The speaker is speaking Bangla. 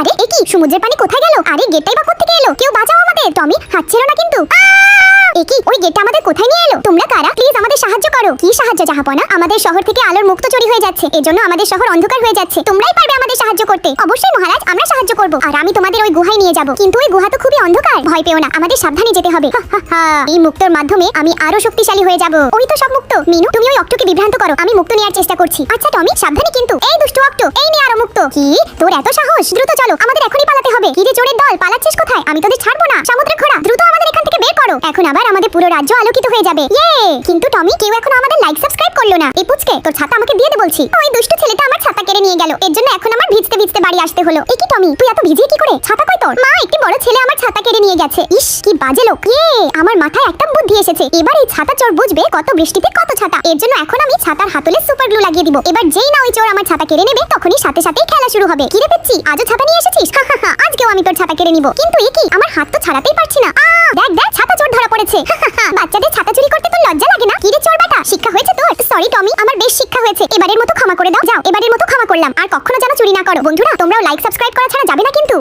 আরে এ কি সমুদ্রের পানি কোথায় গেল? আরে গেটটাই বা কোত্থেকে এলো? কেউ বাঁচাও আমাদের। টমি হাত ছেড়ো না কিন্তু। এ কি ওই গেটটা আমাদের কোথায় নিয়ে এলো? তোমরা কারা? প্লিজ আমাদের সাহায্য করো। কি সাহায্য জাহাপনা? আমাদের শহর থেকে আলোর মুক্ত চুরি হয়ে যাচ্ছে, এজন্য আমাদের শহর অন্ধকার হয়ে যাচ্ছে। তোমরাই পারবে আমাদের সাহায্য করতে। অবশ্যই মহারাজ, আমরা সাহায্য করব। আর আমি তোমাদের ওই গুহায় নিয়ে যাব। কিন্তু ওই গুহা তো খুবই অন্ধকার। ভয় পেও না, আমাদের সাবধানে যেতে হবে। এই মুক্তোর মাধ্যমে আমি আরো শক্তিশালী হয়ে যাব। ওই তো সব মুক্ত। মিনু, তুমি ওই অক্টোকে বিভ্রান্ত করো। আমি মুক্ত নেওয়ার চেষ্টা করছি। আচ্ছা টমি, সাবধানে কিন্তু। এই দুষ্টু অক্টো, এই নে আরো মুক্ত। কি তোর এত সাহস? দ্রুত চলো, আমাদের এখনই পালাতে হবে। কি রে চোরের দল, পালাচ্ছিস কোথায়? আমি তোদের ছাড়বো না। সমুদ্রে ঘোড়া, দ্রুত আমাদের এখান থেকে বের করো। এখন আবার আমাদের পুরো রাজ্য আলোকিত হয়ে যাবে। ইয়ে! কিন্তু টমি, কেউ এখন আমাদের লাইক সাবস্ক্রাইব করলো না। এই পুচকে, তোর ছাতা আমাকে দিয়ে দে বলছি। ওই দুষ্টু ছেলেটা আমার ছাতা কেড়ে নিয়ে গেল। এর জন্য এখন আমার ভিজতে ভিজতে বাড়ি আসতে হলো। এ কি টমি, তুই এত ভিজে কি করে? ছাতা কই তোর? মা, একটি বড় ছেলে আমার ছাতা কেড়ে নিয়ে গেছে। ইস, কি বাজে লোক। ইয়ে! আমার মাথায় একটা বুদ্ধি এসেছে। এবার এই ছাতা চোর বুঝবে কত বৃষ্টিতে কত ছাতা। এর জন্য এখন আমি ছাতার হাতলে সুপার গ্লু লাগিয়ে দিব। এবার যেই না ওই চোর আমার ছাতা কেড়ে নেবে, তখনই সাথে সাথেই খেলা শুরু হবে। কি রে পেচ্ছি, আজও ছাতা নিয়ে এসেছিস? আজকেও আমি তোর ছাতা কেড়ে নিব। কিন্তু এ কি, আমার হাত তো ছাড়াতেই পারছি না। দেখ দেখ, ছাতা চোর ধরা পড়েছে। বাচ্চাদের ছাতা চুরি করতে তোর লজ্জা লাগে না? কি রে চোর বেটা, শিক্ষা হয়েছে তোর? সরি টমি, আমার বেশ শিক্ষা হয়েছে। এবারের মতো ক্ষমা করে দাও। যাও, এবারের মতো ক্ষমা করলাম। আর কখনো যেন চুরি না করো। বন্ধুরা, তোমরাও লাইক সাবস্ক্রাইব করা ছাড়া যাবে না কিন্তু।